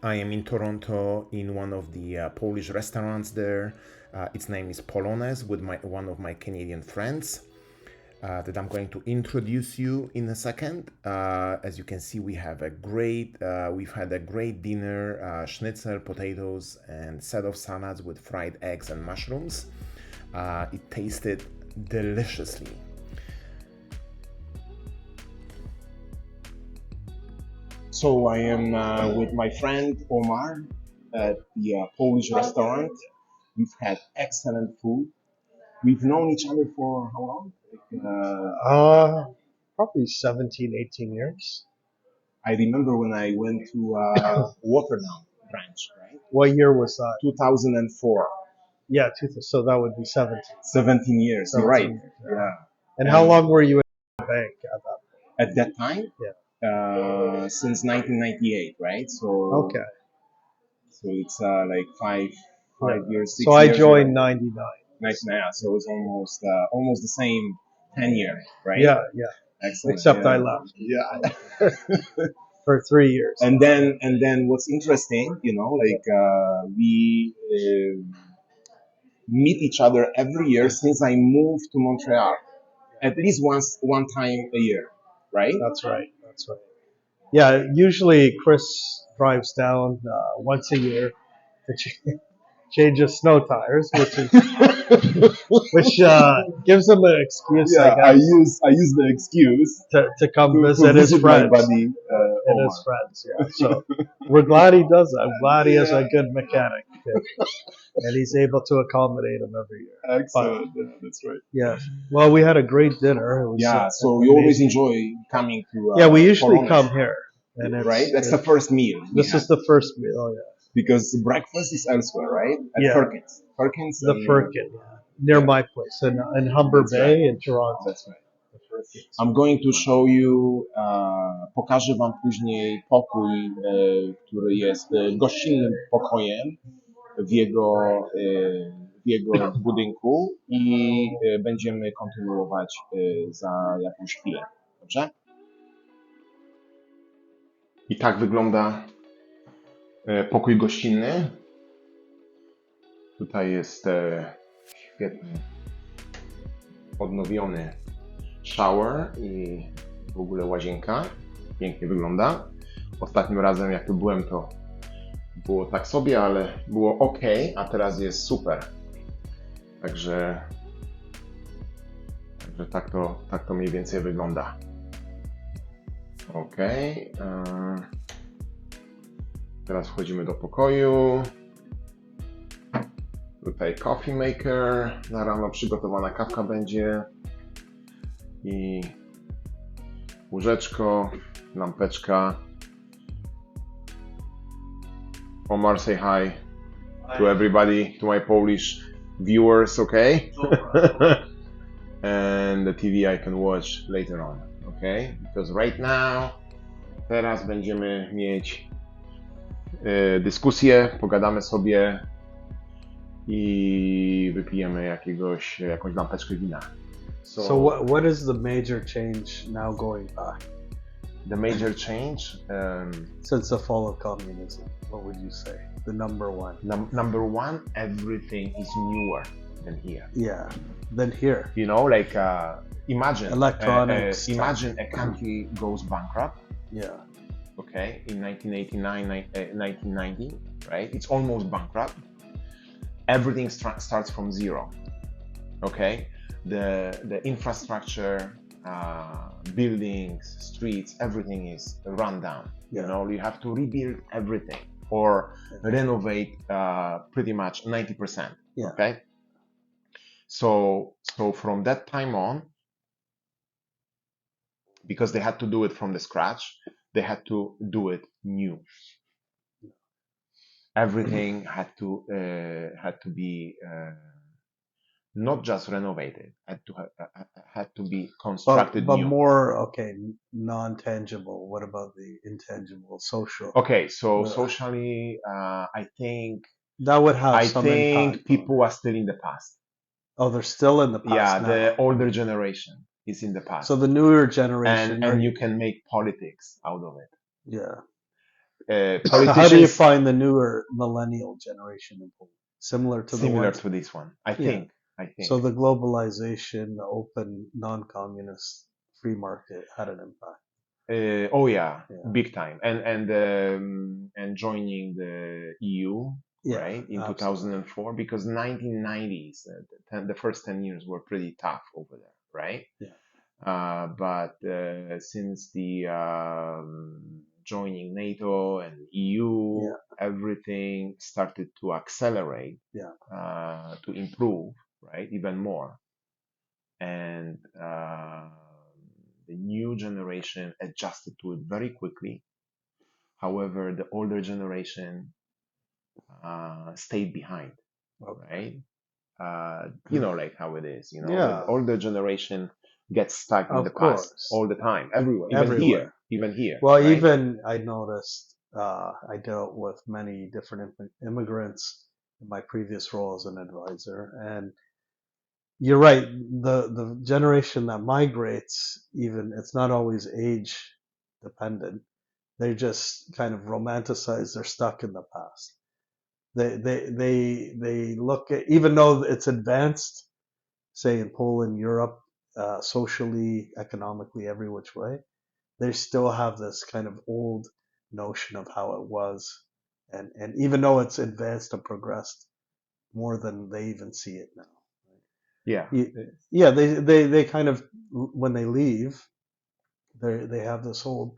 I am in Toronto in one of the Polish restaurants there. Its name is Polonez with one of my Canadian friends that I'm going to introduce you in a second. As you can see, we've had a great dinner, schnitzel, potatoes, and set of salads with fried eggs and mushrooms. It tasted deliciously. So I am with my friend Omar at the Polish restaurant. We've had excellent food. We've known each other for how long? Probably 17, 18 years. I remember when I went to Waterdown branch, right? What year was that? 2004. Yeah, so that would be 17. 17 years, you're 17 right. years, Yeah. And how long were you at the bank at that point? At that time? Yeah. Since 1998, right? So Okay. so it's like five years, 6 So I years. joined 99. Yeah, so it's almost the same tenure, right? Yeah. Excellent. Except yeah. I left Yeah. for 3 years. And then what's interesting, we meet each other every year since I moved to Montreal, at least one time a year, right? That's right. Yeah, usually Chris drives down once a year to change his snow tires, which gives him an excuse, I I guess, use the excuse to come to visit his my friends buddy and Omar. his friends. Yeah, so we're glad he does that. I'm glad he is a good mechanic, and he's able to accommodate him every year. Excellent. Yeah, that's right. Yeah. Well, we had a great dinner. It was, So we always enjoy coming to. Yeah, we usually Polonez, come here, and right? That's the first meal. This is the first meal. Oh yeah. Because breakfast is elsewhere, right? At Yeah. Perkins. The Firkin, near my place in Humber That's Bay right. in Toronto. That's right. I'm going to show you, pokażę wam później pokój, który jest gościnnym pokojem w jego budynku i będziemy kontynuować za jakąś chwilę. Dobrze? I tak wygląda pokój gościnny. Tutaj jest świetny, odnowiony shower i w ogóle łazienka. Pięknie wygląda. Ostatnim razem jak tu byłem, to było tak sobie, ale było ok, a teraz jest super. Także tak to mniej więcej wygląda. Ok. Teraz wchodzimy do pokoju. Tutaj coffee maker. Na rano przygotowana kawka będzie. I łóżeczko, lampeczka. Omar, say hi to everybody, to my Polish viewers, okay? And the TV I can watch later on, okay? Because right now, teraz będziemy mieć dyskusję, pogadamy sobie i wypijemy jakąś lampeczkę wina. So what is the major change now going back? The major change? Since the fall of communism, what would you say? The number one? Number one, everything is newer than here. Yeah, than here. You know, like imagine electronics. Imagine a country goes bankrupt. Yeah. Okay, in 1989, 1990, right? It's almost bankrupt. Everything starts from zero. Okay, the infrastructure, buildings, streets, everything is run down. Yeah. You know, you have to rebuild everything or renovate pretty much 90%. Yeah. Okay. So from that time on, because they had to do it from the scratch, they had to do it new. Everything had to be not just renovated, had to be constructed but new. more non-tangible. What about the intangible, social? Okay, so socially, I think that would have some impact. People are still in the past. Oh, they're still in the past. Yeah, now. The older generation is in the past. So the newer generation, and you can make politics out of it. Yeah. How do you politicians find the newer millennial generation in Poland? Similar to the similar ones? to this one, Yeah. I think. So the globalization, the open, non-communist free market had an impact. Oh yeah, Yeah. big time, and joining the EU, Yeah, right, in absolutely. 2004, because 1990s, the first 10 years were pretty tough over there, right? Yeah. But since the joining NATO and EU, Yeah. everything started to accelerate, Yeah. to improve, right, even more. And the new generation adjusted to it very quickly. However, the older generation stayed behind, Okay. right? You know, like how it is, Yeah. the older generation gets stuck in the Of past course. all the time, everywhere, Everywhere. even here, Well, right? even I noticed, I dealt with many different immigrants in my previous role as an advisor, and you're right. The generation that migrates, even it's not always age dependent. They just kind of romanticize. They're stuck in the past. They look at, even though it's advanced, say in Poland, Europe, socially, economically, every which way, they still have this kind of old notion of how it was, and even though it's advanced and progressed more than they even see it now. Yeah. Yeah, they kind of, when they leave, they have this old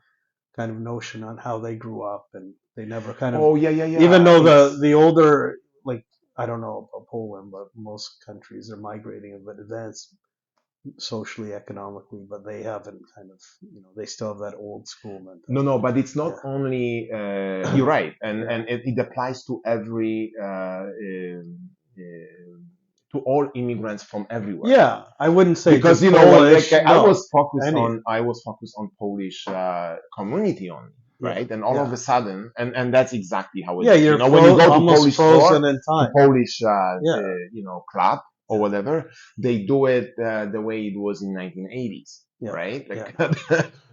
kind of notion on how they grew up, and they never kind of, Oh yeah, yeah, even yeah. though the older, like, I don't know about Poland, but most countries are migrating a bit advanced socially, economically, but they haven't kind of, they still have that old school No, mentality. no, but it's not Yeah. only. You're right, and Yeah. it applies to every to all immigrants from everywhere. Yeah, I wouldn't say Because just like Polish. I No, was focused any. on Polish community only, Yeah, right? And all of yeah, a sudden, and that's exactly how it yeah. is. You're When you go to almost Polish store, frozen in to time. Polish Yeah, club or yeah, whatever, they do it the way it was in 1980s, yeah, right? yeah, Like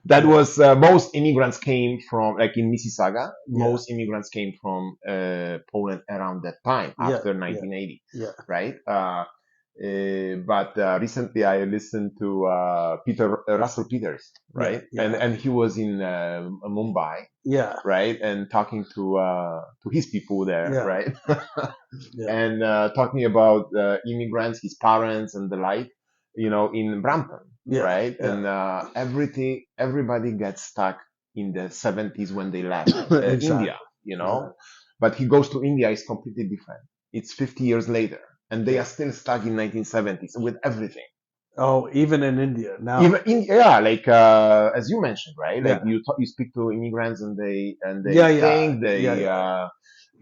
that yeah, was most immigrants came from, like in Mississauga, yeah, most immigrants came from Poland around that time yeah, after yeah, 1980, yeah, right? But recently I listened to Russell Peters, yeah, right? yeah, And he was in Mumbai, yeah, right? And talking to his people there, yeah, right? yeah, And talking about immigrants, his parents, and the like, in Brampton, yeah, right? yeah. And everybody gets stuck in the 70s when they left India, Exactly, exactly. but he goes to India, it's completely different. It's 50 years later, and they are still stuck in 1970s with everything. Oh, even in India now. Even like as you mentioned, right? Like Yeah, you speak to immigrants, and they yeah, yeah, think yeah, yeah,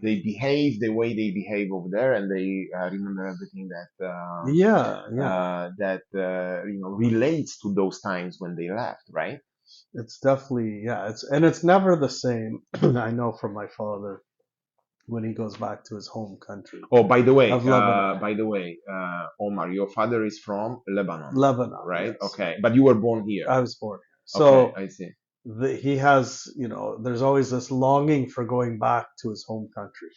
they behave the way they behave over there, and they remember everything yeah, yeah. relates to those times when they left, right? It's definitely, yeah. It's never the same. I know from my father when he goes back to his home country Oh, of Lebanon. by the way, Omar, your father is from Lebanon, Lebanon, right? yes. Okay, but you were born here. I was born here. Okay, So I see. he has, there's always this longing for going back to his home country.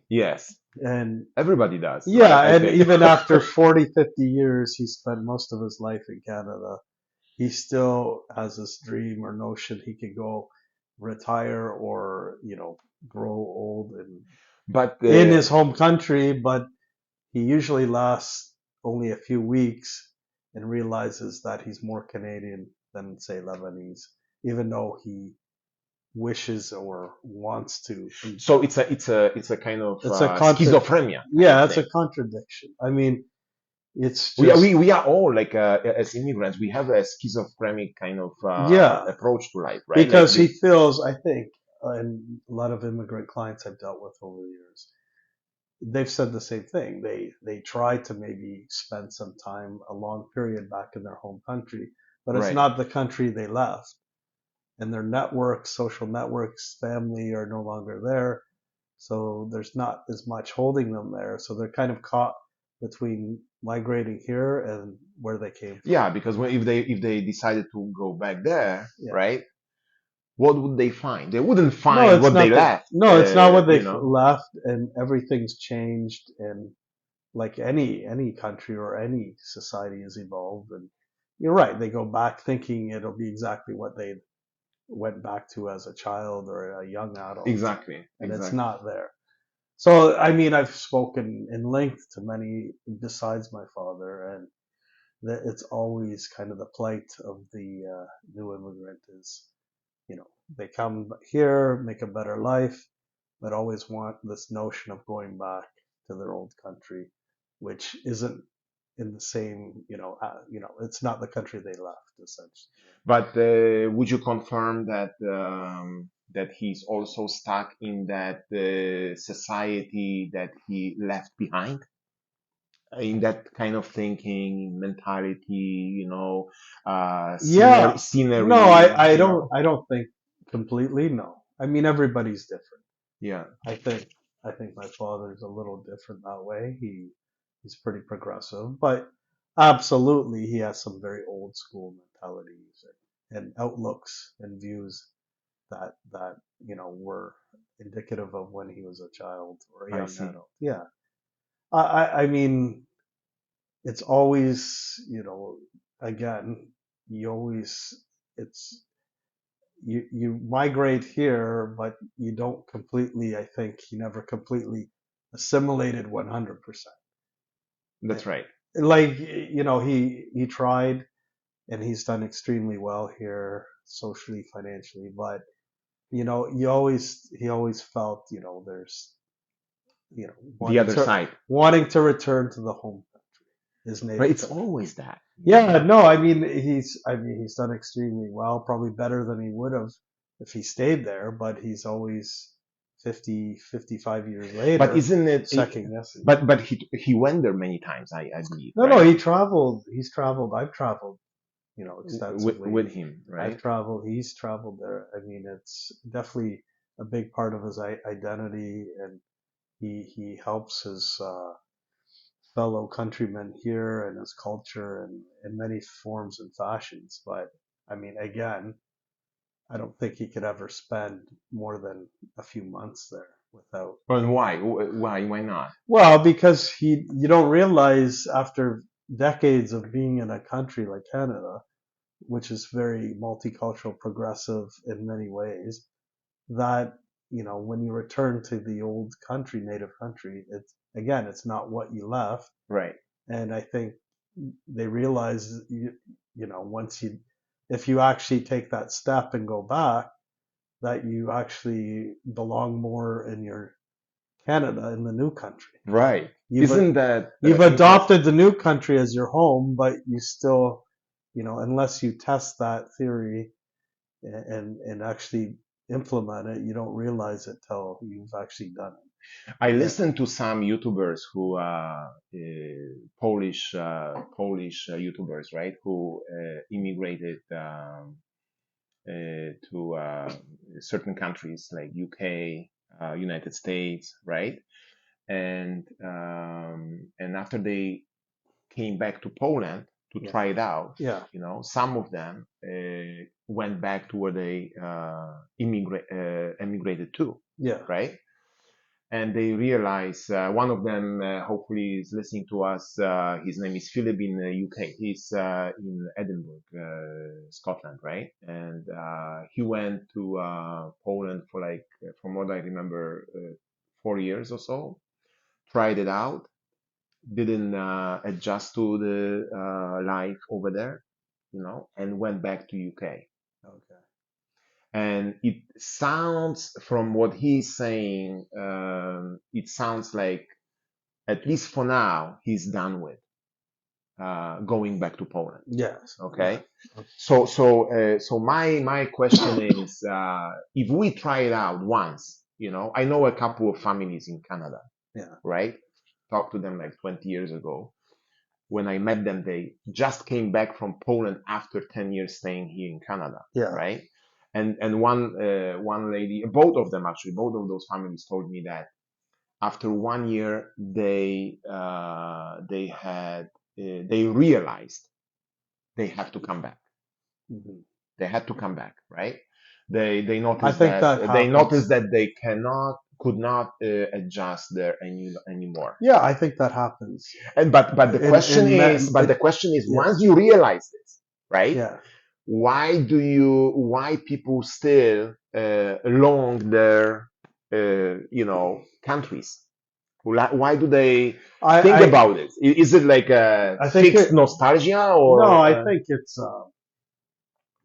Yes, And everybody does, yeah, right? I and think. even after 40, 50 years, he spent most of his life in Canada. He still has this dream or notion he could go retire or, grow old and But in his home country, but he usually lasts only a few weeks and realizes that he's more Canadian than, say, Lebanese, even though he wishes or wants to be. so it's a kind of It's a schizophrenia kind yeah, of it's a thing. contradiction. I mean, it's We are just we are all like as immigrants, we have a schizophrenic kind of yeah, approach to life, right? Like because he feels, I think, and a lot of immigrant clients I've dealt with over the years, they've said the same thing. They try to maybe spend some time, a long period back in their home country, but it's right. not the country they left. And their networks, social networks, family are no longer there. So there's not as much holding them there. So they're kind of caught between migrating here and where they came from. Yeah, because if they decided to go back there, Yeah. right? what would they find? They wouldn't No, find it's what they not the. left. No, it's not what they You know. left, and everything's changed. And like any country or any society has evolved, and you're right. They go back thinking it'll be exactly what they went back to as a child or a young adult, Exactly. and it's Exactly. not there. So, I mean, I've spoken in length to many besides my father, and that it's always kind of the plight of the new immigrant is, they come here, make a better life, but always want this notion of going back to their old country, which isn't in the same, it's not the country they left, essentially. But would you confirm that that he's also stuck in that society that he left behind? In that kind of thinking, mentality, Yeah, no, scenery, I don't think completely. No, I mean everybody's different. Yeah, I think I think my father's a little different that way. He's pretty progressive, but absolutely he has some very old school mentalities and outlooks and views that were indicative of when he was a child or a I young see. adult. Yeah, I mean it's always again you always it's you migrate here, but you don't completely. I think he never completely assimilated 100%. That's right. Like he tried, and he's done extremely well here socially, financially. But you always he always felt there's The other side, wanting to return to the home country, his right? native It's country. always that. Yeah, no, I mean he's done extremely well, probably better than he would have if he stayed there, but he's always 50, 55 years But later isn't it? second guessing. But he went there many times. I believe, No, right? he traveled. He's traveled. I've traveled, With extensively. him, I've right? traveled. He's traveled there. I mean, it's definitely a big part of his identity, and he helps his fellow countrymen here and his culture and in many forms and fashions. But I mean, again, I don't think he could ever spend more than a few months there without. And why? Why not? Well, because you don't realize after decades of being in a country like Canada, which is very multicultural, progressive in many ways, that when you return to the old country, native country, it's not what you left. Right. And I think they realize once if you actually take that step and go back, that you actually belong more in your Canada, in the new country. Right. You've Isn't that you've interesting? adopted the new country as your home, but you still, unless you test that theory and actually implement it, you don't realize it till you've actually done it. I Yeah. listen to some YouTubers who Polish YouTubers, right? Who immigrated to certain countries like UK, United States, right? And after they came back to Poland to Yeah. try it out, Yeah. some of them went back to where they emigrated to, Yeah. right? And they realize one of them hopefully is listening to us. His name is Philip in the UK. He's in Edinburgh, Scotland, right? And he went to Poland for like, from what I remember, 4 years or so. Tried it out, didn't adjust to the life over there, and went back to UK. Okay. And it sounds, from what he's saying, it sounds like, at least for now, he's done with going back to Poland. Yes. Okay. Yeah. So my question is, if we try it out once, I know a couple of families in Canada, Yeah. right? Talked to them like 20 years ago. When I met them, they just came back from Poland after 10 years staying here in Canada, Yeah. right? And one lady, both of them actually, both of those families told me that after 1 year they realized they had to come back. Mhm. They had to come back, right? They I notice think that that happens. they could not adjust there anymore. Yeah, I think that happens. And but the question In is, it, yeah, once you realize this, right? yeah. Why people still long their countries? Why do they think I about it? Is it like a I think fixed it. nostalgia No, or I think it's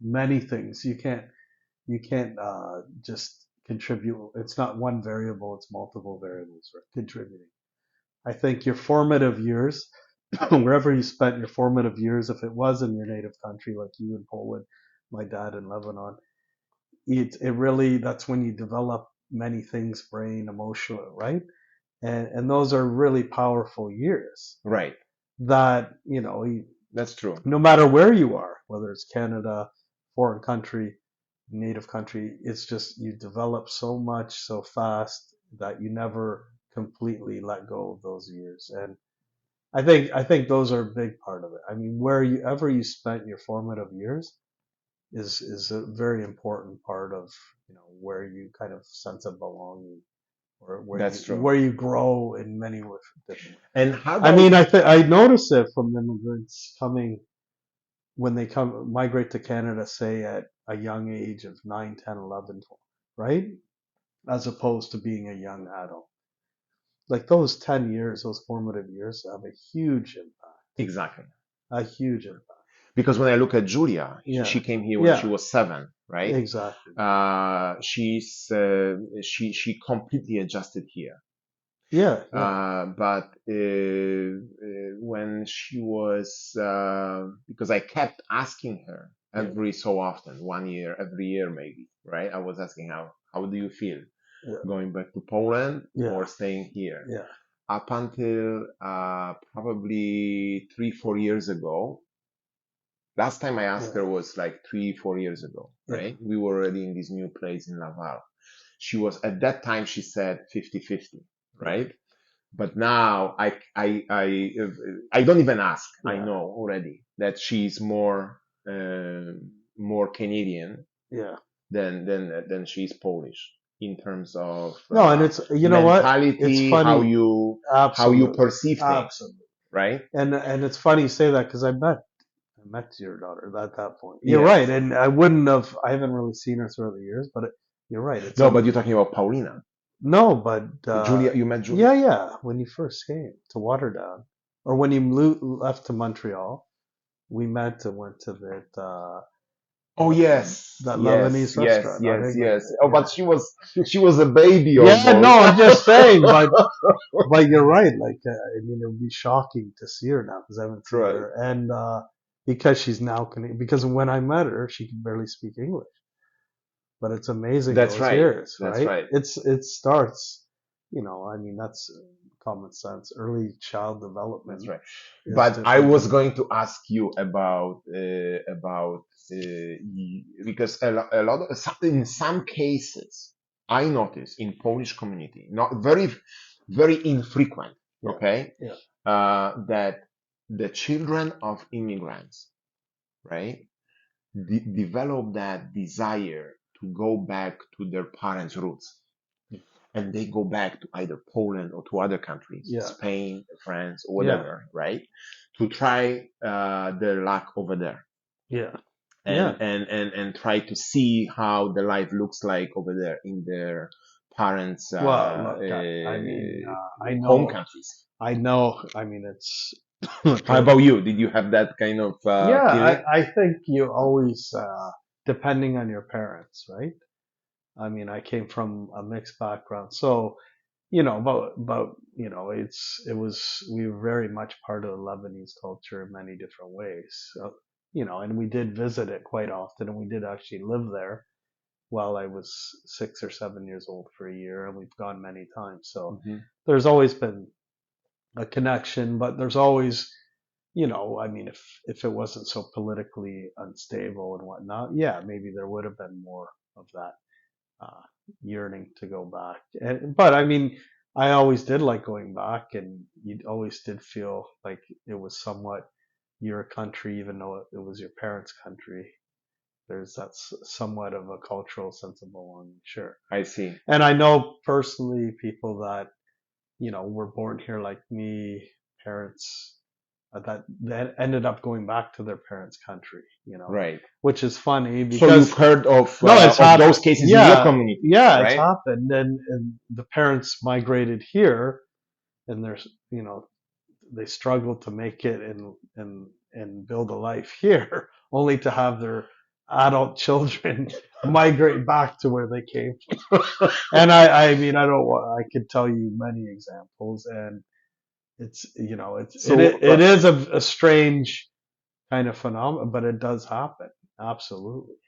many things. You can't just contribute. It's not one variable. It's multiple variables contributing. I think your formative years, wherever you spent your formative years, if it was in your native country, like you in Poland, my dad in Lebanon, it really, that's when you develop many things, brain, emotional, right? And those are really powerful years right? that, That's true. no matter where you are, whether it's Canada, foreign country, native country, it's just you develop so much so fast that you never completely let go of those years. And I think those are a big part of it. I mean, where you ever you spent your formative years is a very important part of where you kind of sense of belonging, or That's true. where you grow in many different ways. And how I about mean, I notice it from immigrants coming when they come migrate to Canada, say at a young age of 9, 10, 11, 12, right? As opposed to being a young adult. Like those 10 years, those formative years have a huge impact. exactly? A huge impact. Because when I look at Julia, she Yeah. came here when she Yeah. was 7, right? Exactly. She completely adjusted here. Yeah. Yeah. But when she was, because I kept asking her Yeah. every so often, 1 year, every year maybe, right? I was asking how do you feel Yeah. going back to Poland Yeah. or staying here? Yeah. Up until probably 3-4 years ago. Last time I asked Yeah. her was like 3-4 years ago, Yeah. right? We were already in this new place in Laval. She was at that time she said 50-50, right? But now I don't even ask. I Yeah. know already that she's more Canadian Yeah. than she's Polish in terms of No, and it's what? It's mentality, funny. how you Absolutely. perceive things, Absolutely. right? And it's funny you say that because I met your daughter at that point. You're Yes. right, and I haven't really seen her throughout the years, but you're right. It's No, but you're talking about Paulina. no, but Julia, you met yeah, Julia? yeah. When you first came to Waterdown, or when you left to Montreal, we met and went to Oh yes, that yes, Lebanese yes, restaurant. I yes, think, yes. Oh, yeah, but she was a baby yeah. No, almost. I'm just saying, but you're right. Like, I mean, it would be shocking to see her now because I haven't seen Right. her, and because she's now Canadian. Because when I met her, she could barely speak English. But it's amazing That's those right. years, That's right? right. It starts, I mean, that's common sense. Early child That's development right. is But I different was than going to ask you because a lot of in some cases I notice in Polish community, not very infrequent, yeah, okay, yeah, that the children of immigrants, right, develop that desire to go back to their parents' roots. And they go back to either Poland or to other countries, yeah, Spain, France, or yeah, whatever, right? To try their luck over there yeah, and, yeah. and try to see how the life looks like over there in their parents' Well, look, I mean, home countries. I know. I mean, it's How about you? Did you have that kind of yeah. feeling? I think you always, depending on your parents, right? I mean, I came from a mixed background, so we were very much part of the Lebanese culture in many different ways. So, and we did visit it quite often, and we did actually live there while I was 6 or 7 years old for a year, and we've gone many times. So Hmm. there's always been a connection, but there's always, I mean, if it wasn't so politically unstable and whatnot, yeah, maybe there would have been more of that uh, yearning to go back. But I mean, I always did like going back, and you always did feel like it was somewhat your country, even though it was your parents' country. there's that's somewhat of a cultural sense of belonging, sure. I see. And I know personally people that, were born here like me, parents that ended up going back to their parents' country, Right. which is funny So you've because heard no, it's of those happened. cases in your Yeah, community, yeah, it's right? happened, and the parents migrated here, and there's, they struggled to make it and build a life here, only to have their adult children migrate back to where they came from. And I mean, I could tell you many examples, and it's, So it is a strange kind of phenomenon, but it does happen. Absolutely.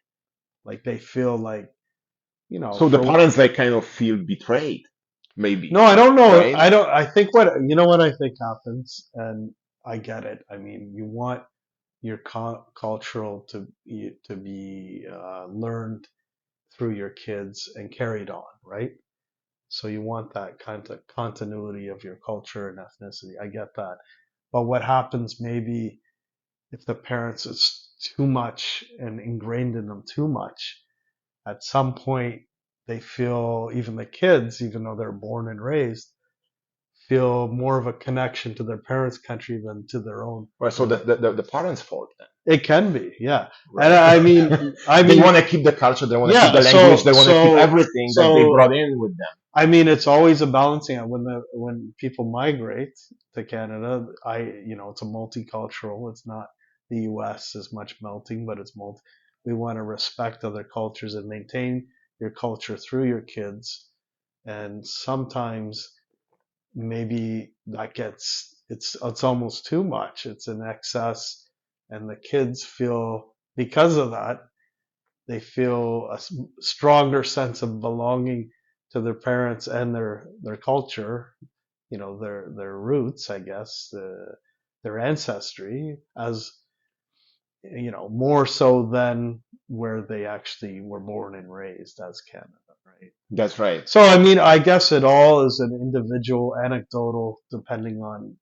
Like they feel like, so the parents like kind of feel betrayed, maybe, no, I don't know. right? I think what I think happens, and I get it. I mean, you want your cultural to be learned through your kids and carried on, right? So you want that kind of continuity of your culture and ethnicity. I get that. But what happens maybe if the parents it's too much and ingrained in them too much, at some point they feel, even the kids, even though they're born and raised, feel more of a connection to their parents' country than to their own. Right. So the parents' fault then. It can be, yeah. Right. And I They mean, want to keep the culture, they want to yeah. keep the language, So they want to keep everything that they so brought in with them. I mean, it's always a balancing act when people migrate to Canada. It's a multicultural. It's not the U.S. as much melting, but it's multi. We want to respect other cultures and maintain your culture through your kids. And sometimes maybe that gets it's almost too much. It's an excess, and the kids feel because of that they feel a stronger sense of belonging to their parents and their culture, their roots, I guess, their ancestry, as more so than where they actually were born and raised as Canada, right? That's right. So I mean, I guess it all is an individual, anecdotal, depending on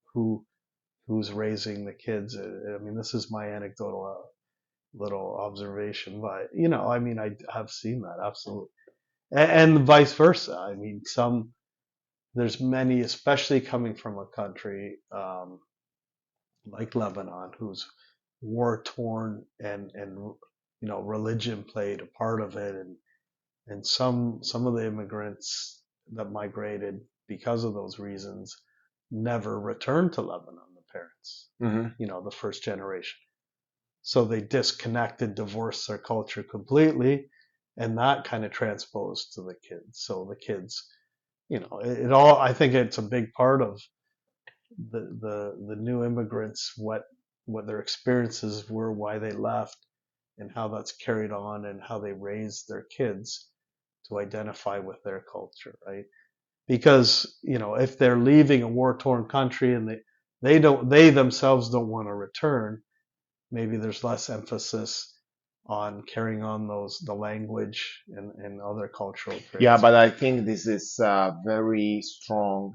who's raising the kids. I mean, this is my anecdotal little observation, but I mean, I have seen that absolutely, and vice versa. I mean, there's many, especially coming from a country like Lebanon, who's war torn, and religion played a part of it, and some of the immigrants that migrated because of those reasons never returned to Lebanon. The parents, the first generation. So they disconnected, divorced their culture completely, and that kind of transposed to the kids. So the kids, it all. I think it's a big part of the new immigrants, what their experiences were, why they left, and how that's carried on, and how they raise their kids to identify with their culture, right? Because if they're leaving a war torn country and they themselves don't want to return, maybe there's less emphasis on carrying on the language and other cultural traits. Yeah, but I think this is a very strong,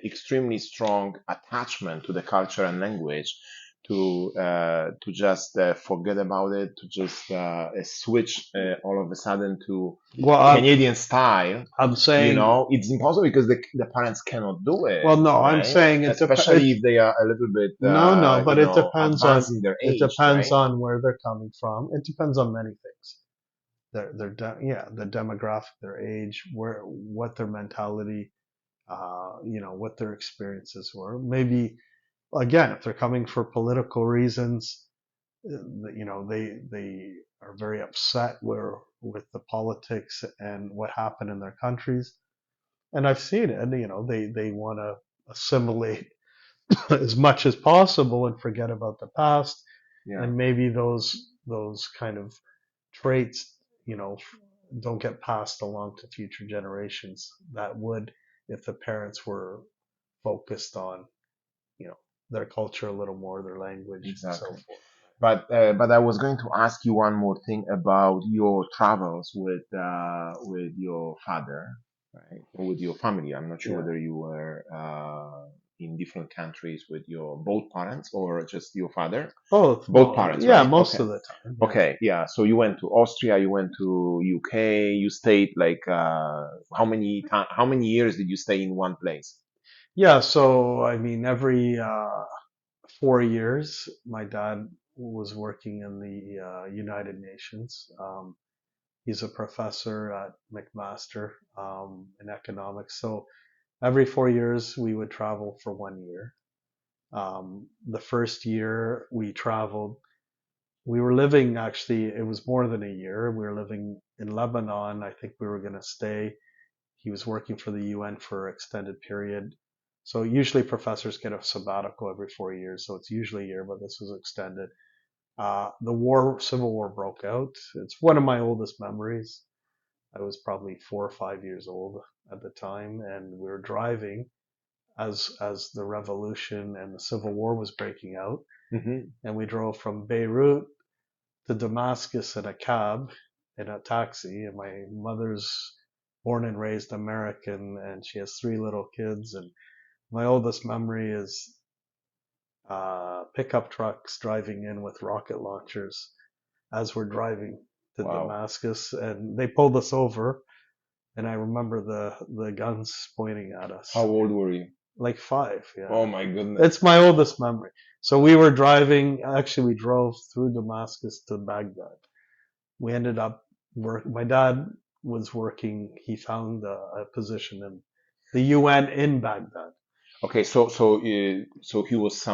extremely strong attachment to the culture and language to just forget about it, to just switch all of a sudden to Canadian style. I'm saying, it's impossible because the parents cannot do it. Well, no, right? I'm saying especially if they are a little bit but it depends on advanced in their age. it depends right? on where they're coming from. It depends on many things. The demographic, their age, what their mentality, what their experiences were. Maybe again, if they're coming for political reasons, they are very upset with the politics and what happened in their countries. And I've seen it, and they want to assimilate as much as possible and forget about the past. Yeah. And maybe those kind of traits, don't get passed along to future generations that would if the parents were focused on, their culture a little more, their language, Exactly. and so forth. But I was going to ask you one more thing about your travels with your father, right? Or with your family. I'm not sure Yeah. whether you were in different countries with your both parents or just your father? Both, Both parents, yeah, right? most Okay. of the time. Yeah. Okay, yeah. So you went to Austria, you went to UK, you stayed like how many years did you stay in one place? Yeah, so I mean, every 4 years, my dad was working in the United Nations. He's a professor at McMaster in economics. So every 4 years, we would travel for 1 year. The first year we traveled, we were living actually, it was more than a year. We were living in Lebanon. I think we were going to stay. He was working for the UN for an extended period. So usually professors get a sabbatical every 4 years. So it's usually a year, but this was extended. Civil war broke out. It's one of my oldest memories. I was probably 4 or 5 years old at the time, and we were driving as the revolution and the civil war was breaking out. Mm-hmm. And we drove from Beirut to Damascus in a cab, in a taxi. And my mother's born and raised American, and she has 3 little kids. And my oldest memory is pickup trucks driving in with rocket launchers as we're driving to Wow. Damascus, and they pulled us over. And I remember the guns pointing at us. How old were you? Like 5, yeah. Oh my goodness. It's my oldest memory. So we were driving, actually we drove through Damascus to Baghdad. We ended up my dad was working, he found a position in the UN in Baghdad. Okay, so he was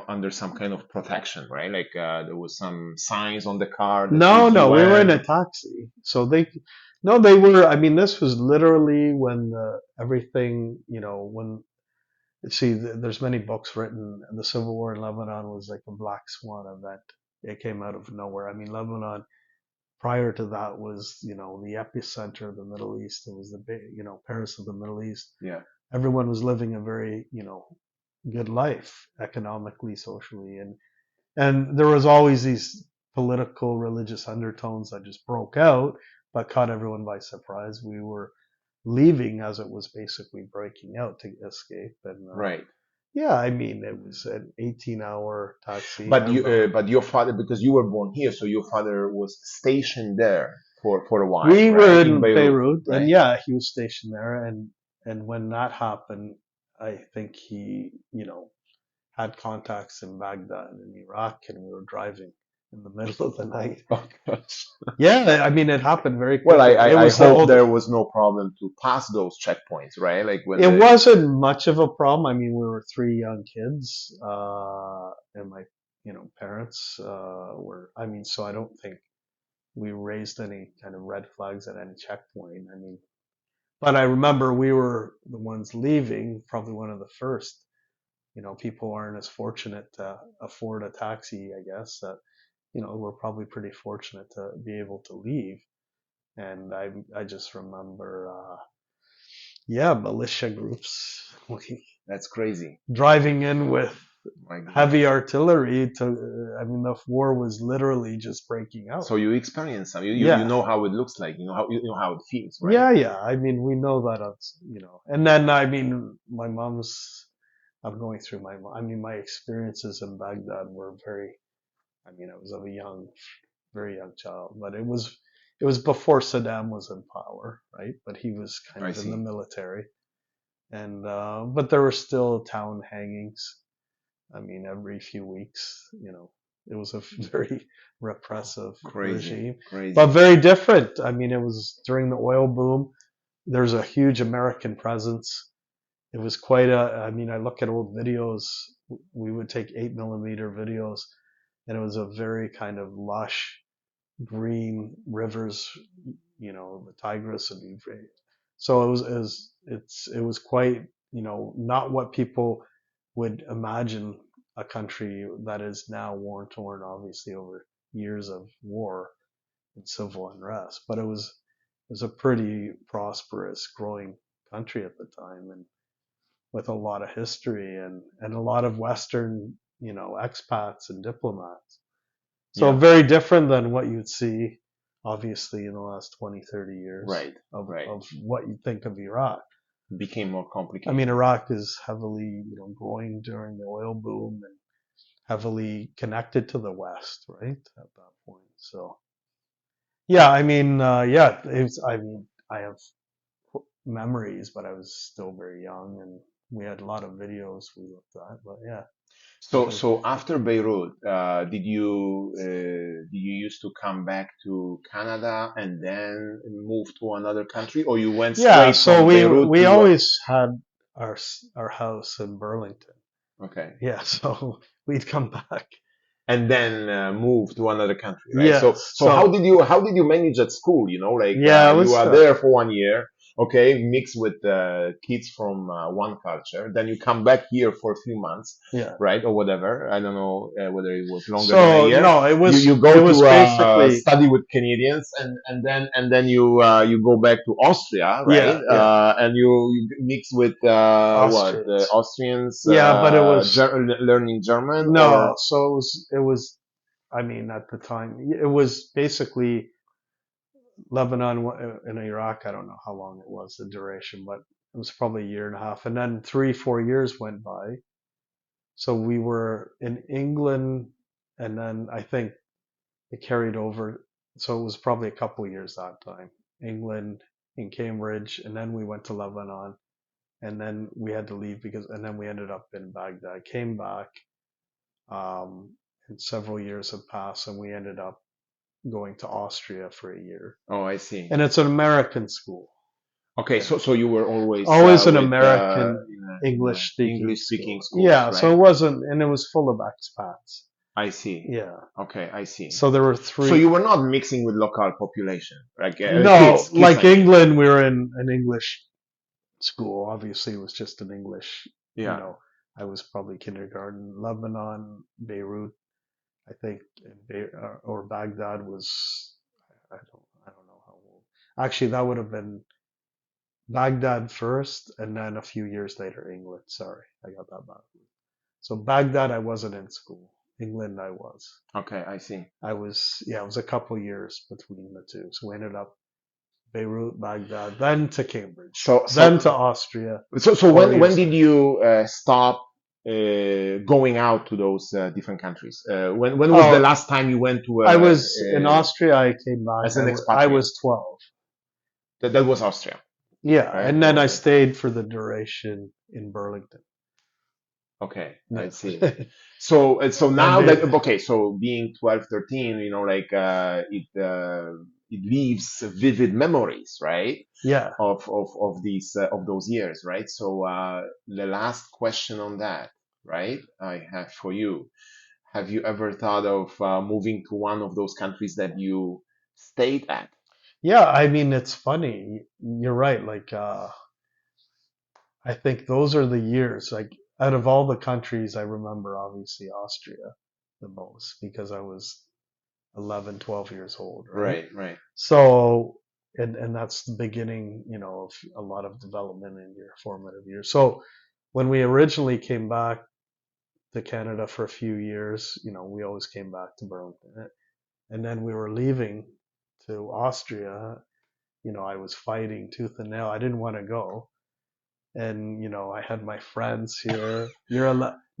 under some kind of protection, right? Like there was some signs on the car that No, says we were in UN. a taxi. So they were, I mean, this was literally when everything, when, see, there's many books written, and the Civil War in Lebanon was like a black swan event. It came out of nowhere. I mean, Lebanon prior to that was, the epicenter of the Middle East. It was the big, Paris of the Middle East. Yeah. Everyone was living a very, good life economically, socially, and there was always these political, religious undertones that just broke out, but caught everyone by surprise. We were leaving as it was basically breaking out to escape, and Right. yeah, I mean, it was an 18-hour taxi. But your father, because you were born here, so your father was stationed there for a while. We right? were in Beirut, right? and yeah, he was stationed there, and when that happened, I think he, had contacts in Baghdad and Iraq, and we were driving in the middle of the night. Oh gosh. Yeah, I mean, it happened very quickly. Well, I hope there there was no problem to pass those checkpoints, right? Like when it wasn't much of a problem. I mean, we were 3 young kids, and my, parents were. I mean, so I don't think we raised any kind of red flags at any checkpoint. I mean, but I remember we were the ones leaving, probably one of the first. People aren't as fortunate to afford a taxi, I guess. We're probably pretty fortunate to be able to leave. And I just remember, yeah, militia groups That's crazy. driving in with My goodness. heavy artillery I mean, the war was literally just breaking out. So you experienced some. You Yeah. know how it looks like. You know how it feels, right? Yeah. I mean, we know that, and then, I mean, I'm going through my experiences in Baghdad were I was of a very young child, but it was before Saddam was in power, right? But he was kind I of in see. the military, and but there were still town hangings. I mean, every few weeks, it was a very repressive regime, Crazy. but very different. I mean, it was during the oil boom. There's a huge American presence. It was quite I mean, I look at old videos. We would take 8mm videos, and it was a very kind of lush green rivers, the Tigris and Euphrates. So it was quite, not what people would imagine a country that is now war torn, obviously over years of war and civil unrest. But it was a pretty prosperous, growing country at the time, and with a lot of history and a lot of Western, expats and diplomats. So Yeah. very different than what you'd see, obviously, in the last 20, 30 years Right. of Right. what you think of Iraq. became more I complicated. mean, Iraq is heavily, growing during the oil boom and heavily connected to the West, right? At that point. So, yeah, I mean, I have memories, but I was still very young and we had a lot of videos we looked at, but yeah. So after Beirut, did you used to come back to Canada and then move to another country, or you went Yeah, straight so from Beirut we to always had our house in Burlington. okay, Yeah, so we'd come back. and then move to another country, right? So Yes, so how did you manage at school? You know, like yeah, it you was are tough. there for 1 year, okay, mixed with kids from one culture, then you come back here for a few months, Yeah. right, or whatever. I don't know whether it was longer than a So year. no, You it go was to basically study with Canadians, and then you go back to Austria, right? yeah, And you mix with Austrians. Austrians Yeah, but it was learning German, no. or So it was. I mean, at the time, it was basically Lebanon and Iraq. I don't know how long it was, the duration, but it was probably a year and a half. And then 3, 4 years went by. So we were in England, and then I think it carried over. So it was probably a couple of years that time. England, in Cambridge, and then we went to Lebanon, and then we had to leave and then we ended up in Baghdad. Came back, and several years have passed, and we ended up going to Austria for a year. oh, I see. And it's an American school. Okay, Yeah. so you were always Always an with American in a English speaking English school. speaking schools, Yeah, so right? it wasn't, and it was full of expats. I see. Yeah. Okay, I see. So there were So you were not mixing with local population, like no, kids, like I mean. England, we were in an English school. Obviously, it was just an English, Yeah. I was probably kindergarten. Lebanon, Beirut, I think, or Baghdad was, I don't know how old. Actually, that would have been Baghdad first, and then a few years later, England. Sorry, I got that back. So Baghdad, I wasn't in school. England, I was. Okay, I see. It was a couple years between the two. So we ended up Beirut, Baghdad, then to Cambridge, So then to Austria. so 4 years when did later. you stop going out to those different countries? When was the Oh, last time you went to I was in Austria. I came back. as an I expatriate? was 12. That was Austria, Yeah, right? and then I Okay. stayed for the duration in Burlington. Okay, I Yeah. see. So now And that it, okay, so being 12, 13, you know, like it leaves vivid memories, right? yeah, Of these of those years, right? So the last question on that, right? I have for you. Have you ever thought of moving to one of those countries that you stayed at? yeah. I mean, it's funny. You're right. Like, I think those are the years. Like, out of all the countries, I remember obviously Austria the most because I was 11, 12 years old, right? Right, right. So, and that's the beginning, of a lot of development in your formative years. So, when we originally came back to Canada for a few years, we always came back to Burlington. And then we were leaving to Austria. I was fighting tooth and nail. I didn't want to go. And, I had my friends here.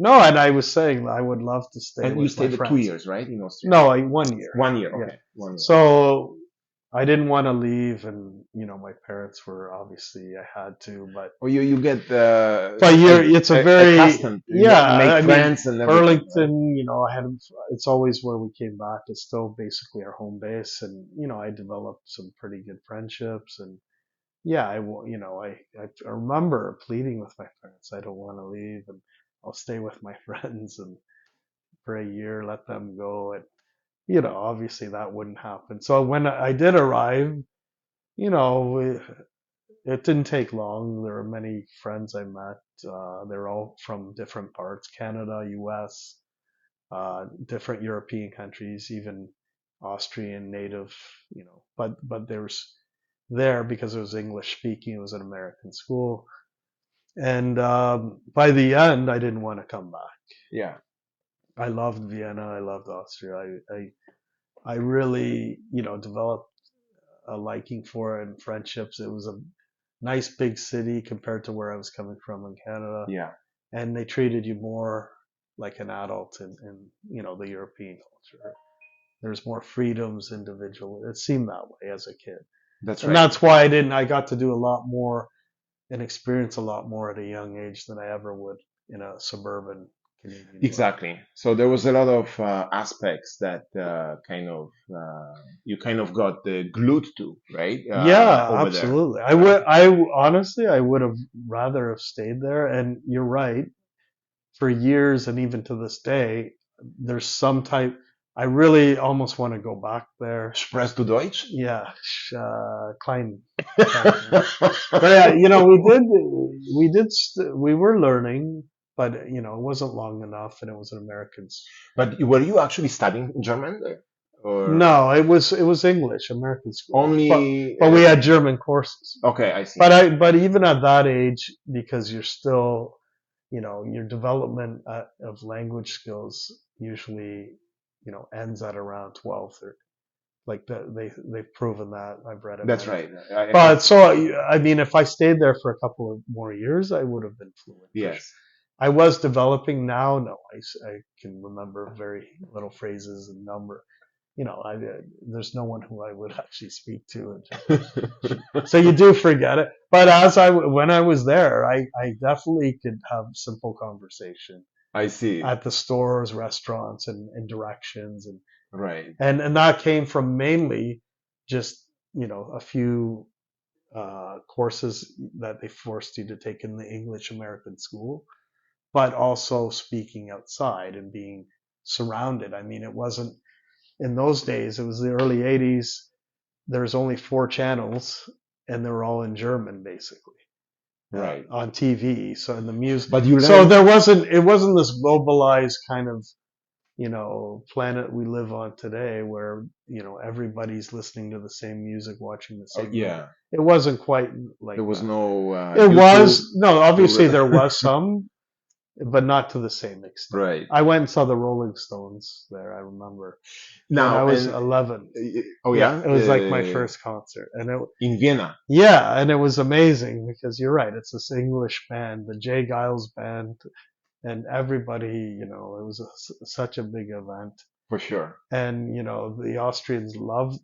No, and I was saying I would love to stay And you with my stayed 2 friends. years, right, in Austria? No, 1 year. 1 year, Yeah. okay, 1 year. So I didn't want to leave, and my parents were obviously I had to, but Or you get it's a very accustomed. You get to make friends and everything. Right? Burlington. It's always where we came back. It's still basically our home base, and I developed some pretty good friendships, and yeah, I remember pleading with my parents, I don't want to leave, and I'll stay with my friends, and for a year let them go, and obviously that wouldn't happen. So when I did arrive, you know, it, it didn't take long. There were many friends I met. They're all from different parts, Canada, US, different European countries, even Austrian native, but there's there because it was English speaking. It was an American school. And by the end, I didn't want to come back. Yeah. I loved Vienna. I loved Austria. I really, developed a liking for it and friendships. It was nice big city compared to where I was coming from in Canada, Yeah, and they treated you more like an adult in the European culture. There's more freedoms, individual. It seemed that way as a kid, that's and right. that's why I got to do a lot more and experience a lot more at a young age than I ever would in a suburban Canadian environment. Exactly. So there was a lot of aspects that you kind of got glued to, right? Yeah, Over there. absolutely. Right? Honestly, I would have rather have stayed there. And you're right. For years and even to this day, there's some type. I really almost want to go back there. Sprechst du Deutsch? Yeah, klein. But yeah, we were learning, but it wasn't long enough, and it was an American. But were you actually studying German there? Or No, it was English, American school, only but we had German courses. okay, I see. But even at that age, because you're still, your development of language skills usually, ends at around 12, 13. Like they've proven that. I've read it. That's right. But so I mean, if I stayed there for a couple of more years, I would have been fluent. Yes. I was developing now. No, I can remember very little phrases and number. There's no one who I would actually speak to. So you do forget it. But when I was there, I definitely could have simple conversation I see. at the stores, restaurants, and directions, Right. and that came from mainly just a few courses that they forced you to take in the English American school, but also speaking outside and being surrounded. I mean, it wasn't in those days. It was the early '80s. There was only 4 channels, and they were all in German, basically, Right. on TV. So in the music, But you so learned it wasn't this globalized kind of planet we live on today, where everybody's listening to the same music, watching the same movie. yeah. It wasn't quite like There was that. no It YouTube. was no, obviously there was some, but not to the same extent. Right. I went and saw the Rolling Stones there. I remember Now when I was and 11. oh yeah, It was like my first concert, and in Vienna. it was amazing because you're right. It's this English band, the Jay Giles band, and everybody. It was such a big event, For sure. and the Austrians loved.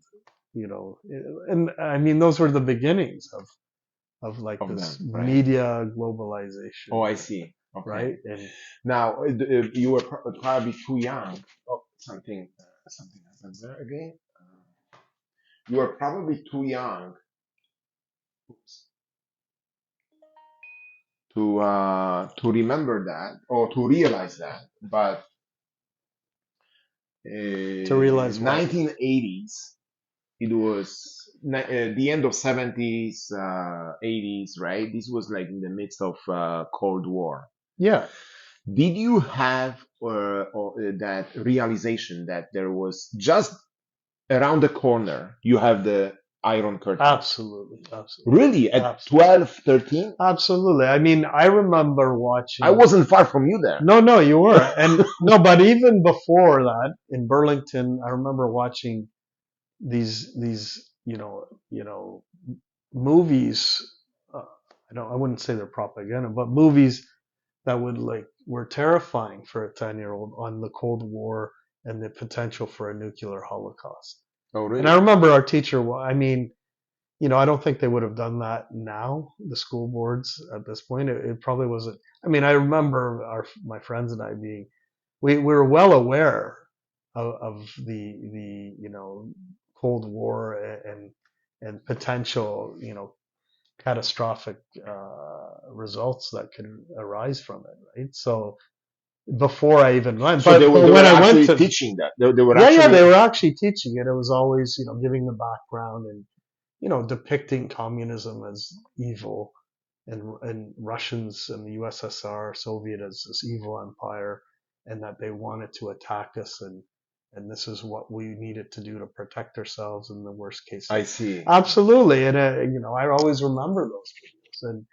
And I mean those were the beginnings of like Of this them, right. media globalization. Oh, I see. Okay. Right? And Now you were probably too young. Oh, something happened there again. You were probably too young. Oops. To remember that or to realize that, but to realize what? 1980s, it was the end of 70s, 80s, right? This was like in the midst of Cold War. Yeah, Did you have that realization that there was just around the corner, you have the Iron Curtain? absolutely. Really? At Absolutely. 12, 13? Absolutely. I mean, I remember watching. I wasn't far from you there. No, you were. And no, but even before that, in Burlington, I remember watching these movies. I wouldn't say they're propaganda, but movies that were terrifying for a 10-year-old on the Cold War and the potential for a nuclear holocaust. Oh, really? And I remember our teacher. I mean, I don't think they would have done that now. The school boards at this point, it probably wasn't. I mean, I remember my friends and I we were well aware of the Cold War and potential catastrophic results that could arise from it, right? So before I even went, So but they were when I actually went to teaching that. They were they were actually teaching it. It was always giving the background and depicting communism as evil and Russians and the USSR, Soviet as this evil empire, and that they wanted to attack us and this is what we needed to do to protect ourselves in the worst case. I see. Absolutely, and I always remember those videos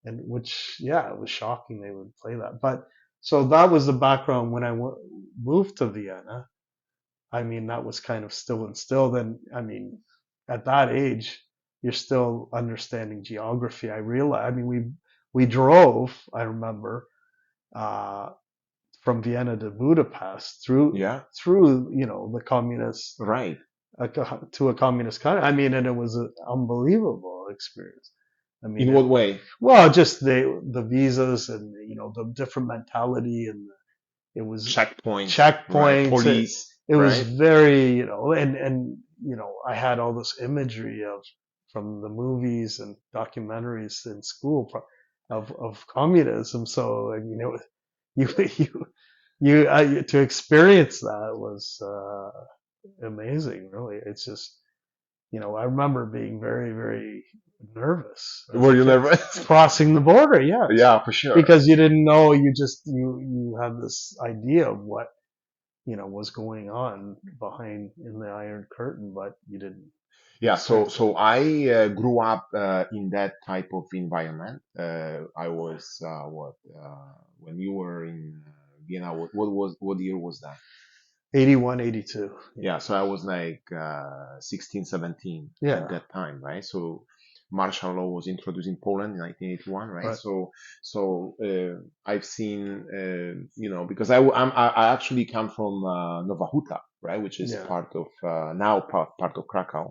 and which it was shocking they would play that. But so that was the background when I moved to Vienna. I mean, that was kind of still instilled. And I mean, at that age, you're still understanding geography. I realized, I mean, we drove, I remember, uh, from Vienna to Budapest Yeah. through, you know, the communist, Right. to a communist country. I mean, and it was an unbelievable experience. I mean, In what way? well, just the visas and, you know, the different mentality, and it was Checkpoints. Right. checkpoints. Police. It was Right. very, you know, and you know, I had all this imagery of from the movies and documentaries in school of communism. So, I mean, it was, to experience that was amazing. Really, it's just, you know, I remember being very, very nervous as Were a you kid nervous? crossing the border. Yes, Yeah, for sure. because you didn't know. You had this idea of what, you know, was going on behind in the Iron Curtain, but you didn't Yeah, so experience it. so I grew up in that type of environment. I was when you were in Vienna. What year was that? 81, 82. Yeah, so I was like 16, 17 at Yeah. that time, right? So martial law was introduced in Poland in 1981, right? Right. So I've seen, because I actually come from Nowa Huta, right, which is Yeah. part of now part of Krakow,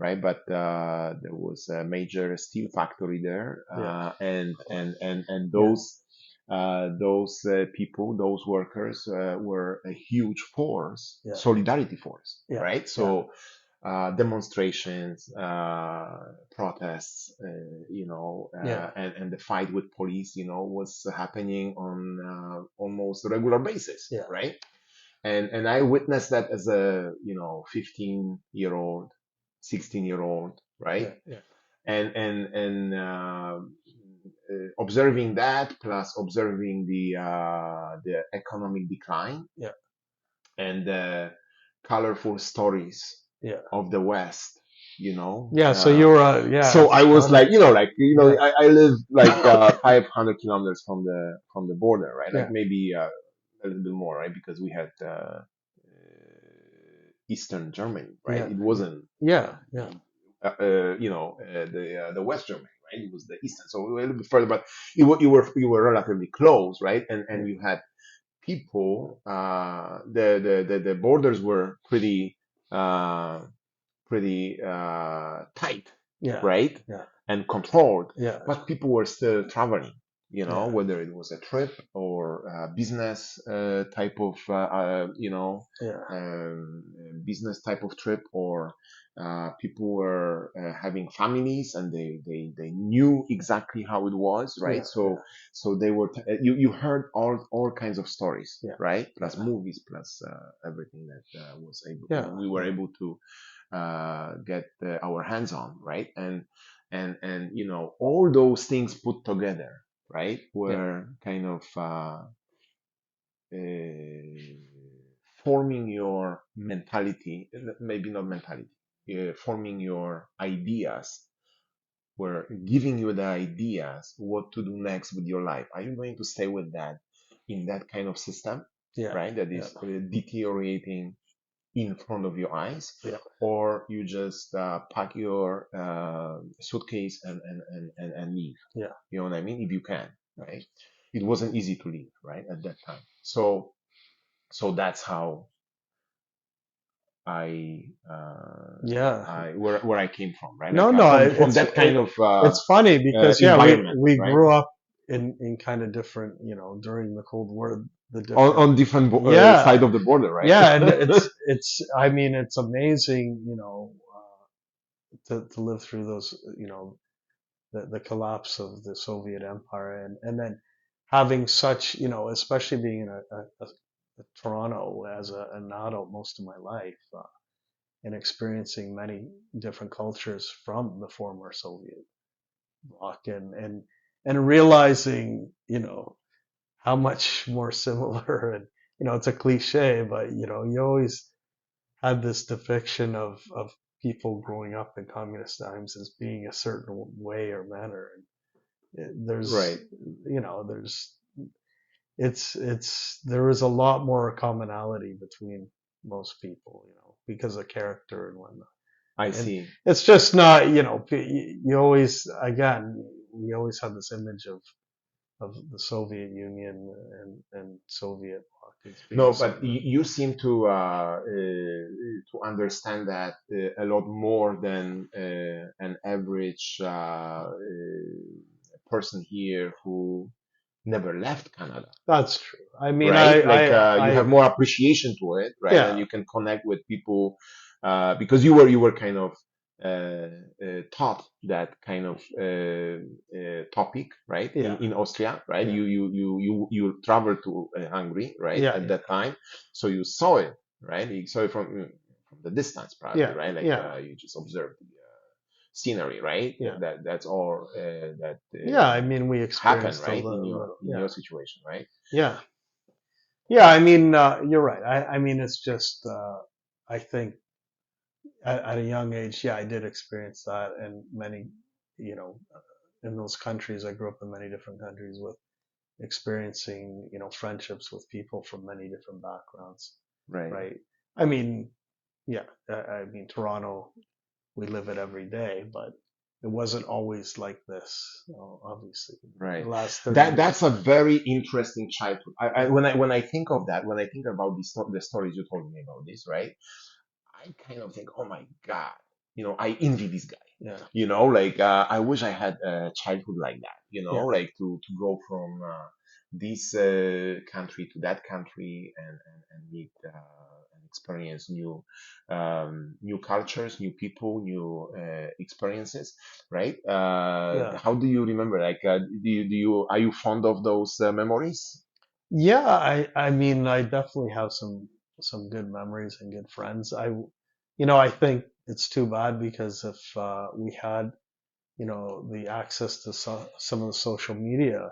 right? But there was a major steel factory there, Yeah. and Yeah. those people, those workers, were a huge force, Yeah. solidarity force, Yeah. right? So demonstrations, protests, Yeah. and the fight with police, was happening on almost regular basis, Yeah. right? And I witnessed that as a 15-year-old, 16-year-old, right? Yeah. Yeah. And observing that plus observing the economic decline Yeah. and the colorful stories Yeah. of the West, you know. Yeah. So you were, So I was like, yeah. I live like 500 kilometers from the border, right? Like Yeah. maybe a little bit more, right? Because we had Eastern Germany, right? Yeah. It wasn't, Yeah. Yeah. the West Germany, right? It was the Eastern, so we were a little bit further, but you were relatively close, right? And you had people. The borders were uh, pretty tight, Yeah. right? Yeah. And controlled, Yeah. but people were still traveling, Yeah. whether it was a trip or a business type of, Yeah. business type of trip, or people were having families and they knew exactly how it was, right? Yeah. So they were, you heard all kinds of stories, Yeah. right? Plus Yeah. movies, plus everything that was able, Yeah. we were able to get our hands on, right? And all those things put together, right, Yeah. were kind of uh, forming your mentality, maybe not mentality, forming your ideas, were giving you the ideas what to do next with your life. Are you going to stay with that in that kind of system, Yeah. right? That Yeah. is deteriorating in front of your eyes, Yeah. or you just pack your suitcase and leave. Yeah. You know what I mean? If you can, right? It wasn't easy to leave, right, at that time. So that's how Yeah. where I came from, right? No, Like no, from that kind of it's funny because yeah, environment, we right? grew up in kind of different, you know, during the Cold War, the On, different, on different yeah, side of the border, right? yeah, and it's I mean it's amazing, you know, to live through those, you know, the collapse of the Soviet Empire, and then having such, you know, especially being in a Toronto as an adult most of my life, and experiencing many different cultures from the former Soviet bloc, and realizing, you know, how much more similar, and you know, it's a cliche, but you know, you always had this depiction of people growing up in communist times as being a certain way or manner, and there's, Right. you know, there is a lot more commonality between most people, you know, because of character and whatnot. I And see. it's just not, you always, again, we always have this image of the Soviet Union and Soviet bloc as being No, but something. you seem to understand that a lot more than an average person here who never left Canada, That's true. I mean, right? Like you have more appreciation to it, right? And yeah, you can connect with people because you were kind of taught that kind of topic, right? yeah, In Austria, right? yeah, You traveled to Hungary, right? yeah, At that time, so you saw it, right? You saw it from the distance, probably, yeah, right? Like yeah, you just observed the scenery, right? yeah, That's all that yeah. I mean, we happened, experienced right? In your in yeah, your situation, right? yeah, yeah. I mean, you're right. I mean, it's just, I think at a young age, yeah, I did experience that, and many, you know, in those countries, I grew up in many different countries with experiencing, friendships with people from many different backgrounds, Right. right? I mean, yeah, I mean, Toronto, we live it every day, but it wasn't always like this, obviously. The Right. last 30 That's years. a very interesting childhood. When I think of that, when I think about the stories you told me about this, right? I kind of think, oh my God, I envy this guy. Yeah, Like I wish I had a childhood like that. yeah, Like to go from this country to that country and meet and experience new cultures, new people, new experiences, right? yeah. How do you remember? Like, are you fond of those memories? Yeah, I mean, I definitely have some good memories and good friends. I think it's too bad because if we had, the access to some of the social media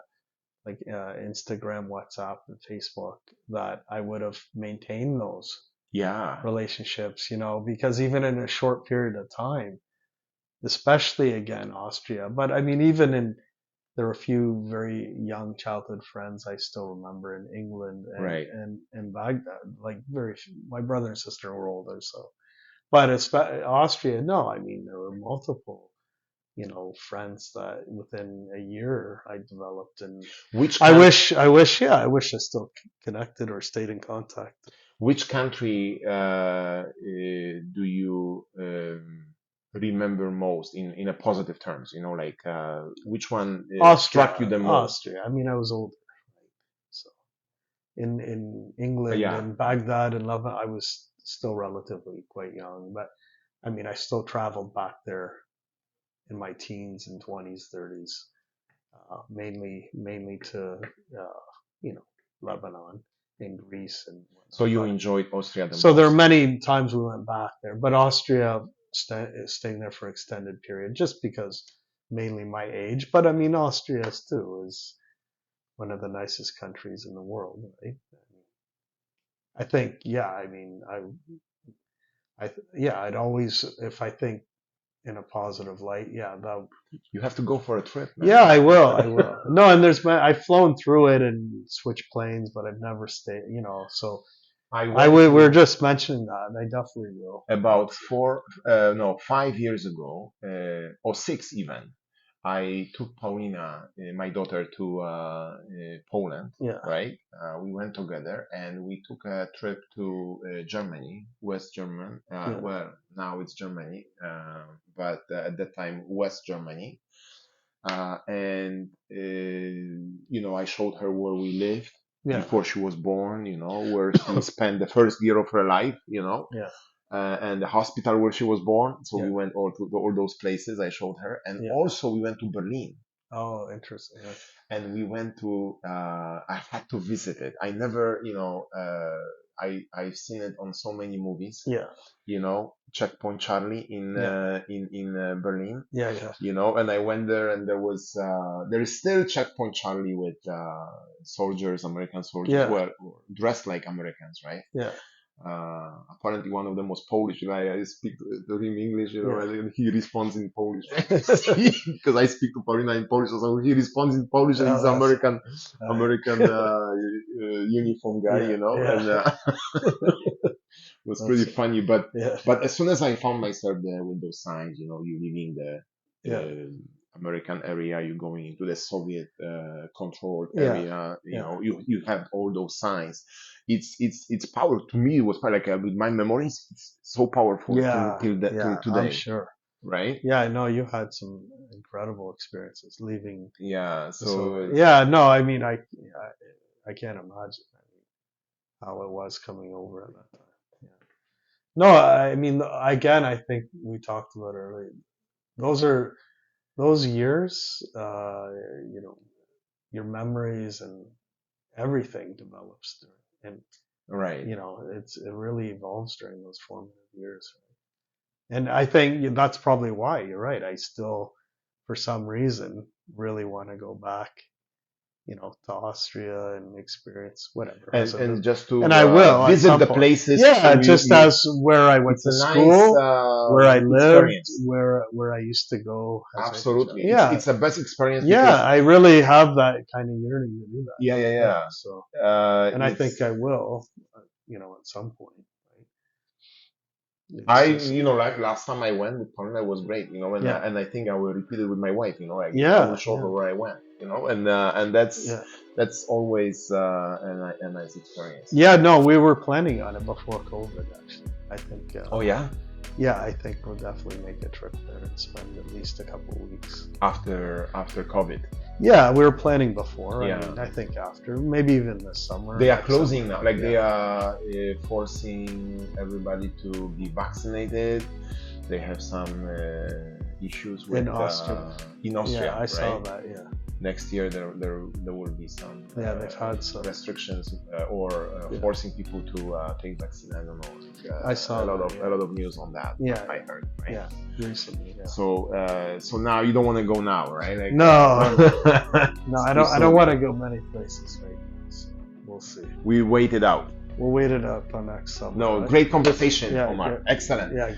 like Instagram, WhatsApp, and Facebook, that I would have maintained those Yeah, relationships, because even in a short period of time, especially again Austria, but I mean there are a few very young childhood friends I still remember in England and right. and Baghdad. Like my brother and sister were older, so but Austria, no, I mean there were multiple, friends that within a year I developed, and Which I can wish, I wish, yeah, I wish I still connected or stayed in contact. Which country do you remember most in a positive terms? Like which one struck you Austria, the most? Austria. I mean, I was older, so in England, Yeah, in Baghdad and Lebanon, I was still relatively quite young, but I mean, I still traveled back there in my teens and 20s, 30s, mainly to, you know, Lebanon and Greece and so whatnot. you But enjoyed Austria the so there are most. many times we went back there, but Austria staying there for extended period, just because mainly my age. But I mean, Austria too is one of the nicest countries in the world, right? I think, yeah. I mean, yeah. I'd always, if I think in a positive light, yeah, You have to go for a trip, yeah, man. I will, I will. No, and I've flown through it and switched planes, but I've never stayed, so I went we're to just mentioning that. I definitely will. about no, 5 years ago, or six even. I took Paulina, my daughter, to Poland, Yeah, right? We went together and we took a trip to Germany, West German. yeah, Well, now it's Germany, but at that time, West Germany. And I showed her where we lived yeah, before she was born, where she spent the first year of her life, yeah, and the hospital where she was born. So yeah, we went all to all those places. I showed her, and yeah. also we went to Berlin, Oh, interesting. Yeah. and we went to. I had to visit it. I never, I've seen it on so many movies. Yeah, Checkpoint Charlie yeah, in Berlin. yeah, yeah, And I went there, and there is still Checkpoint Charlie with soldiers, American soldiers, yeah, well, dressed like Americans, right? yeah, Apparently one of them was Polish. I speak to him English, yeah. and he responds in Polish because I speak to Paulina in Polish, so he responds in Polish, and Oh, he's that's American, uh, American uniform guy, yeah, and yeah, was pretty funny. But yeah, as soon as I found myself there with those signs, you know, you leaving yeah, the American area, you're going into the Soviet controlled yeah, area. You yeah, know, you have all those signs. It's power to me. It was like with my memories, it's so powerful yeah, till yeah. I'm today, sure. right? Yeah, I know you had some incredible experiences leaving. Yeah. So So yeah, no, I mean, I can't imagine how it was coming over at that time. Yeah. No, I mean, again, I think we talked about it earlier. Those are those years. You know, your memories and everything develops during, and right. you know, it really evolves during those formative years. Right? And I think that's probably why you're right. I still, for some reason, really want to go back, you know, to Austria and experience whatever as a And visit. just to And I will at visit some the point. places. Yeah, So just as where I went it's to a nice school, where I lived, experience. where I used to go as a Absolutely, yeah, it's a best experience yeah. because I really have that kind of yearning to do that. yeah. So, and I think It's I will, you know, at some point. Right? I It's just you know like last time I went with Paulina was great, you know, yeah, and I think I will repeat it with my wife, you know, I will yeah, show yeah, her where I went, you know, and yeah. that's always a nice experience. Yeah, no, we were planning on it before COVID. Actually, I think. Oh yeah, Yeah, I think we'll definitely make a trip there and spend at least a couple of weeks. after COVID. Yeah, we were planning before. Yeah. I mean, I think after, maybe even this summer. They are next closing summer. now, like they Yeah. are forcing everybody to be vaccinated. They have some issues with In Austria. in Austria, Yeah, I right? saw that. Yeah. Next year there will be some Yeah, they've had some restrictions or Yeah. forcing people to take vaccine. I don't know. I saw a lot that, of yeah. a lot of news on that. Yeah. I heard. Right? Yeah, recently. Yeah. So now you don't want to go now, right? Like, No, no, it's I too don't soon. want to go many places right now. So we'll see. We waited out. We'll wait it out till next summer. No, right? great conversation, Yeah, Omar. yeah. Excellent. Yeah.